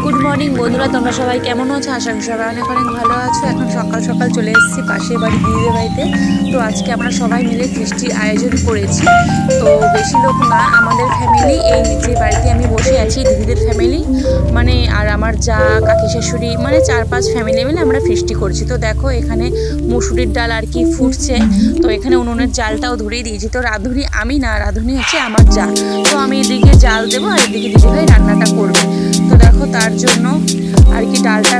Good morning বন্ধুরা, তোমরা সবাই কেমন আছো? আশা করি সবাই অনেক অনেক ভালো আছো। এখন সকাল সকাল চলে এসেছি পাশের বাড়ি দিদিদের বাড়িতে। তো আজকে আমরা সবাই মিলে ফিস্টির আয়োজন করেছি। তো বেশি লোক না, আমাদের ফ্যামিলি, এই যে বাড়িতে আমি বসে আছি দিদিদের ফ্যামিলি মানে, আর আমার যা কাকি শাশুড়ি মানে 4-5 ফ্যামিলি মিলে আমরা ফিস্টি করছি। তো দেখো এখানে মুসুরির ডাল আর কি ফুটছে। তো এখানে উনুনের জালটাও ধরিয়ে দিয়েছি। তো রাঁধুনি আমি না, রাঁধুনি হচ্ছে আমার যা। তো আমি এদিকে জাল দেবো আর এদিকে দিদিভাই রান্নাটা করবে। তো দেখো তার জন্য আর কি ডালটা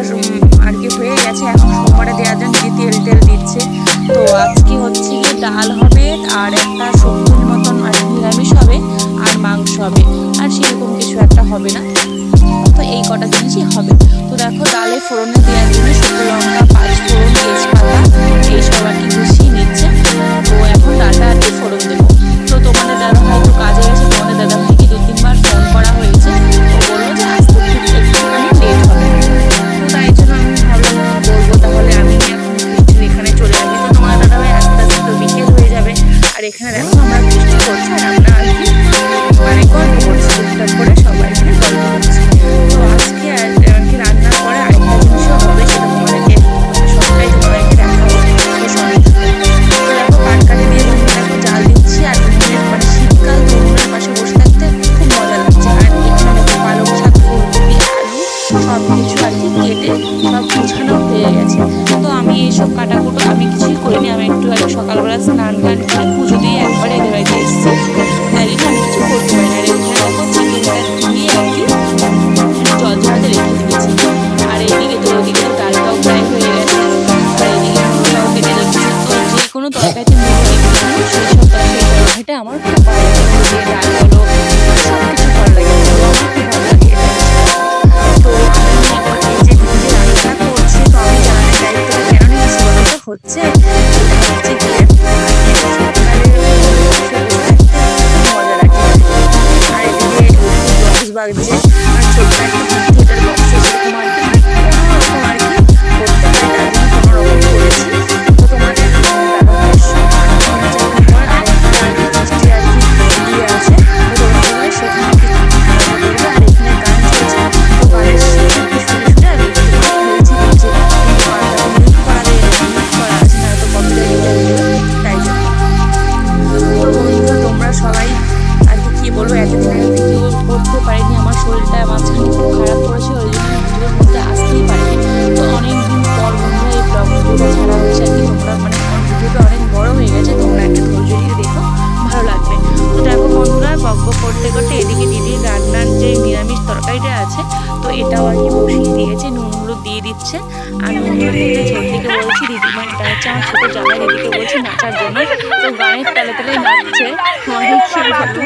আর কি হয়ে গেছে। এখন সোমবারে দেওয়ার জন্য দিদি তেল দিচ্ছে। তো আজকে হচ্ছে গিয়ে ডাল হবে আর একটা সবজির মতন আর নিরামিষ হবে আর মাংস হবে, আর সেরকম কিছু একটা হবে না। তো এই কটা জিনিসই হবে। তো দেখো ডালে ফোড়নে দেওয়ার জন্য শুকনো লঙ্কা, 5 ফোড়ন, তেজপাতা এইসব আর কি গুছিয়ে নিচ্ছে। তো এখন ডালটা আর কি ফোড়ন দেবো। তো তোমাদের দাদা হয়তো কাজে গেছে, তোমাদের দাদা ভাইকে 2-3 বার ফোন করা হয়েছে। তো বললো যে আসতে একটুখানি লেট হবে। তো তাই জন্য আমি ভাবলাম বলবো, তাহলে আমি এখন ফিস্টির এখানে চলে যাবো। তো তোমার দাদা ভাই আস্তে আস্তে তো বিকেল হয়ে যাবে। আর এখানে দেখো আমরা ফিস্টি করছি আর আমরা আর কি মানে গল্প করছি, টুকটাক করে সবাই মিলে গল্প করছি। তো আজকে আর কি রান্নার পরে আরেকটা জিনিসও হবে, সেটা তোমাদেরকে সবটাই তোমাদেরকে দেখা হবে। তো সবাই তো দেখো কাটকাটি দিয়ে দেখো জাল দিচ্ছি। আর মানে শীতকাল উনুনের পাশে বসে থাকতে খুব মজা লাগছে। আর এখানে দেখো পালং শাক, ফুলকপি, আলু সব কিছু আর কি কেটে সব গুছানো হয়ে গেছে। তো আমি এইসব কাটাকুটো আমি কিছুই করিনি। আমি একটু আগে সকালবেলা স্নান টান করে পুজো দিয়ে একবারে এদের বাড়িতে এসেছি। তাই জন্য আমি কিছু করতে পারি না। আর এখানে দেখো চিকেনটা ধুয়ে আর কি জল ঝরাতে রেখে দিয়েছি। আর এইদিকে তো ওদিকে ডালটাও প্রায় হয়ে গেছে। আর এইদিকে মুড়িটাও কেটে দিচ্ছি। তো যে কোনো তরকারিতে মুড়ি সেই সব তরকারিটা আমার খুব ভালো লাগে। ডাল হলো সব কিছু ভালো লাগে, আমার খুব ভালো লাগে এটা। তো আমি এই যে দিদি রান্না করছে, তো আমি জানার দায়িত্বটা কেন নিয়েছি বলো তো? হচ্ছে মজা লাগে। আর এদিকে বক্স বাজছে, আর ছোট্ট একটা থিয়েটার বক্স সেরকম আর কি কোনোরকম আর কি করতে পারি, তার জন্য কোনোরকম করেছি। তো তোমাদের সবাই আর কি বলবো, এতদিন আমি ভিডিও করতে পারিনি। আমার শরীরটা মাঝখানে খুব খারাপ করেছে, ওই জন্য ভিডিওর মধ্যে আসতেই পারিনি। তো অনেকদিন পর বন্ধুরা এই ব্লগ ভিডিওটা ছাড়া হয়েছে আর কি। তোমরা মানে ভিডিওটা অনেক বড় হয়ে গেছে, তোমরা একটা ধৈর্য দিয়ে দেখো, ভালো লাগবে। তো দেখো বন্ধুরা বক করতে করতে এদিকে দিদির রান্নার যে নিরামিষ তরকারিটা আছে, তো এটাও আর কি বসিয়ে দিয়েছে, নুন হলুদ দিয়ে দিচ্ছে। আর নুন হলুদ দিতে ঝোলদিকে বলছি দিদি, মানে এটা হচ্ছে আমার ছোটো জামাই, দিদিকে বলছি নাচার জন্য। তো গানের তালে তালে নাচছে, অনেক ভালো।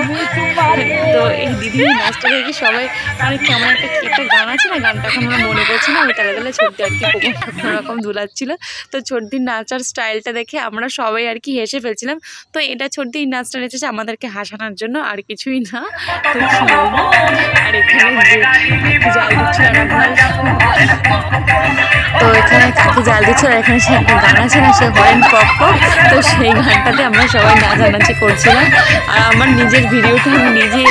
তো এই দিদি নাচটা দেখে সবাই মানে কেমন একটা গান আছে না, গানটা এখন আমরা মনে করছি না, ওই তালে তালে ছোট্টি আর কি কোনো রকম দুলাচ্ছিল। তো ছোটদির নাচার স্টাইলটা দেখে আমরা সবাই আর কি হেসে ফেলছিলাম। তো এটা ছোটদির নাচটা নেচেছে আমাদেরকে হাসানোর জন্য, আর কিছুই না। তো আর এখানে যে কাকি জাল দিচ্ছিল, তো এখানে কাকি জাল দিচ্ছিল, আর এখানে সে একটা গান আছে না, সে হরেন পক পক। তো সেই গানটাতে আমরা সবাই নাচানাচি করছিলাম। আর আমার নিজের ভিডিওটা আমি নিজে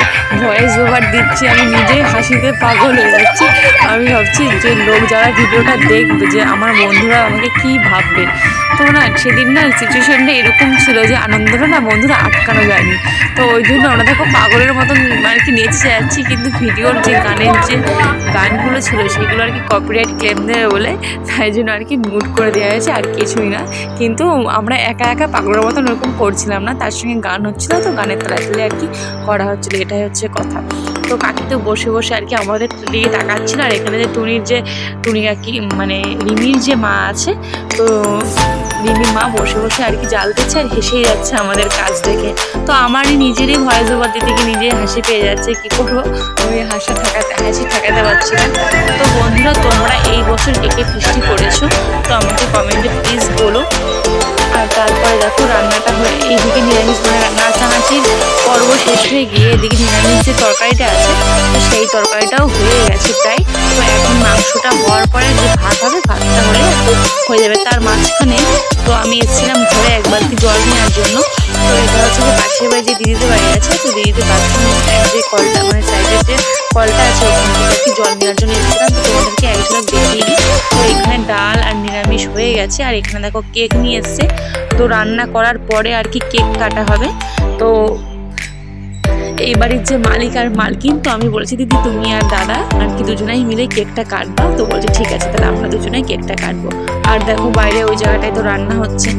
ভয়েস ওভার দিচ্ছি, আমি নিজে হাসিতে পাগল হয়ে যাচ্ছি। আমি ভাবছি যে লোক যারা ভিডিওটা দেখবে, যে আমার বন্ধুরা আমাকে কি ভাববে। তো না সেদিন না সিচুয়েশনটা এরকম ছিল যে আনন্দটা না বন্ধুরা আটকানো যায়নি। তো ওই জন্য আমরা দেখো পাগলের মতন আর কি নেচে যাচ্ছি। কিন্তু ভিডিওর যে গানের যে গানগুলো ছিল সেগুলো আর কি কপিরাইট ক্লেম দেবে বলে, তাই জন্য আর কি মুড করে দেওয়া হয়েছে, আর কিছুই না। কিন্তু আমরা একা একা পাগলের মতন ওরকম করছিলাম না, তার সঙ্গে গান হচ্ছিল, তো গানের তালে তালে আর কি করা হচ্ছিলো, এটাই হচ্ছে কথা। তো কাকি তো বসে বসে আর কি আমাদের দিকে তাকাচ্ছিল। আর এখানে যে টুনি কাকি মানে রিমির যে মা আছে, তো রিমির মা বসে বসে আর কি জাল দিচ্ছে আর হেসেই যাচ্ছে আমাদের কাজ দেখে। তো আমারই নিজেরই ভয়েস ওভার দিতে গিয়ে নিজে হাসি পেয়ে যাচ্ছে, কী করবো, আমি হাসি ঠাকাতে পারছি না। তো বন্ধুরা তোমরা এই বছর কে ফিস্টি করেছো, তো আমাকে কমেন্টে প্লিজ বলো। আর তারপরে দেখো রান্নাটা হয়ে এইদিকে নিরামিষ মানে নাচানাচির পর্ব শেষ হয়ে উঠে গিয়ে এদিকে নিরামিষ যে তরকারিটা আছে তো সেই তরকারিটাও হয়ে গেছে প্রায়। তো এখন মাংসটা হওয়ার পরে যে ভাত হবে, ভাতটা হলে হয়ে যাবে। তার মাঝখানে তো আমি এসেছিলাম ঘরে এক বালতি জল নেওয়ার জন্য। তো এটা হচ্ছে যে পাশের বাড়ি যে দিদিদের বাড়ি আছে, তো দিদিদের বাথরুমের যে কলটা মানে সাইডের যে কলটা আছে ওখান থেকে আর কি জল নেওয়ার জন্য এসেছিলাম। তো তোমাদেরকে এক ঝলক দেখিয়ে দিই। তো এখানে ডাল আর নিরামিষ হয়ে গেছে, আর এখানে দেখো কেক নিয়ে এসছে। তো রান্না করার পরে আর কি কেক কাটা হবে। তো এই বাড়ির যে মালিক আর মালকিন, তো আমি বলেছি দিদি তুমি আর দাদা আর কি দুজনেই মিলে কেকটা কাটবা। তো বলছে ঠিক আছে তাহলে আমরা দুজনেই কেকটা কাটবো। আর দেখো বাইরে ওই জায়গাটায় তো রান্না হচ্ছে।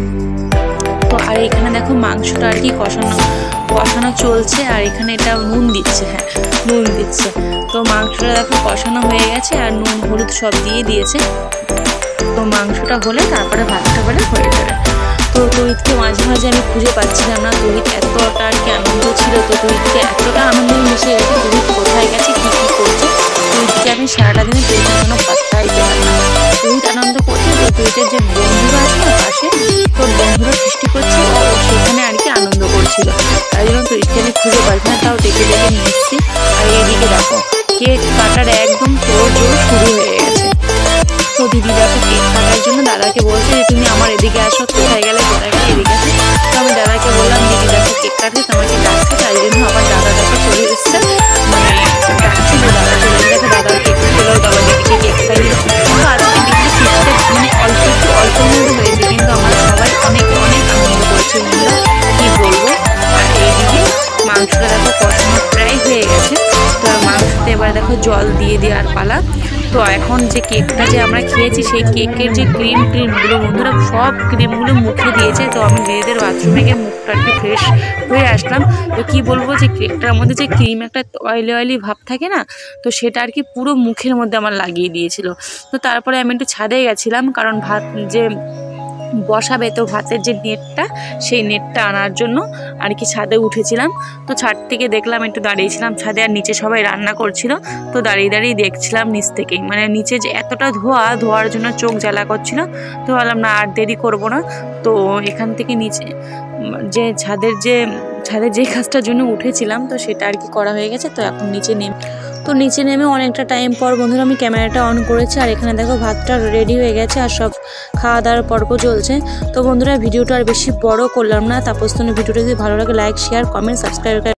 তো আর এখানে দেখো মাংসটা আর কি কষানো চলছে, আর এখানে এটা নুন দিচ্ছে, হ্যাঁ নুন দিচ্ছে। তো মাংসটা দেখো কষানো হয়ে গেছে আর নুন হলুদ সব দিয়ে দিয়েছে। তো মাংসটা হলে তারপরে ভাতটা হলে হয়ে যাবে। তো তহিতকে মাঝে মাঝে আমি খুঁজে পাচ্ছিলাম না, তহিত এতটা আর কি আনন্দ ছিল। তো তহিতকে এতটা আনন্দ মিশে গেছে, তহিত কোথায় গেছে কী কী করছে তহিতকে আমি সারাটা দিনে তহিতের জন্য পাত্তাই পেলাম না। তহিত আনন্দ করছে, তো তহিতের যে বন্ধুরা আছে না পাশে, তো বন্ধুরা সৃষ্টি করছে ও সেখানে আর কি আনন্দ করছিল। তাই জন্য তহিতকে আমি খুঁজে পাচ্ছি না, তাও ডেকে ডেকে নিয়ে এসেছি। আর এদিকে দেখো কেক কাটার একদম জোর শুরু হয়ে গেছে। তো দিদি দেখো কেক কাটার জন্য দাদাকে বলছে যে তুমি আমার এদিকে আসো, কোথায় গেলে এদিকে আসো। তো আমি দাদাকে বললাম দিদি দেখো কেক কাটছে, তোমাকে ডাকছে। তাই জন্য আমার দাদা দেখো চলে এসছে, মানে ডাকছি যে দাদা চলে এসে দেখো দাদার কেক খেলো, দাদা দিদিকে কেক খাই দিল। তো আজকে দিদি কেকটা মানে অল্প মধ্যে হয়েছে, কিন্তু আমরা সবাই অনেক আনন্দ করছি বন্ধুরা, কী বলবো। আর এইদিকে মাংসটা দেখো কষানো প্রায় হয়ে গেছে। তো মাংসতে এবার দেখো জল দিয়ে দেওয়ার পালা। তো এখন যে কেকটা যে আমরা খেয়েছি সেই কেকের যে ক্রিমগুলো বন্ধুরা সব ক্রিমগুলো মুখে দিয়েছে। তো আমি দিদিদের বাথরুমে গিয়ে মুখটা আর কি ফ্রেশ হয়ে আসলাম। তো কি বলবো যে কেকটার মধ্যে যে ক্রিম একটা অয়েলি ভাব থাকে না, তো সেটা আর কি পুরো মুখের মধ্যে আমার লাগিয়ে দিয়েছিল। তো তারপরে আমি একটু ছাদে গেছিলাম, কারণ ভাত যে বসাবে তো ভাতের যে নেটটা সেই নেটটা আনার জন্য আর কি ছাদে উঠেছিলাম। তো ছাদ থেকে দেখলাম, একটু দাঁড়িয়েছিলাম ছাদে, আর নিচে সবাই রান্না করছিল। তো দাঁড়িয়ে দেখছিলাম নিচ থেকেই, মানে নিচে যে এতটা ধোয়ার জন্য চোখ জ্বালা করছিল। তো ভাবলাম না আর দেরি করব না। তো এখান থেকে নিচে যে ছাদে যে কাজটার জন্য উঠেছিলাম তো সেটা আর কি করা হয়ে গেছে। তো এখন নিচে নেমে অনেকটা টাইম পর বন্ধুরা আমি ক্যামেরাটা অন করেছি। আর এখানে দেখো ভাতটা রেডি হয়ে গেছে আর সব খাওয়া দাওয়ার পর্ব চলছে। তো বন্ধুরা ভিডিওটা আর বেশি বড় করলাম না। তাপস ভিডিওটা যদি ভালো লাগে লাইক শেয়ার কমেন্ট সাবস্ক্রাইব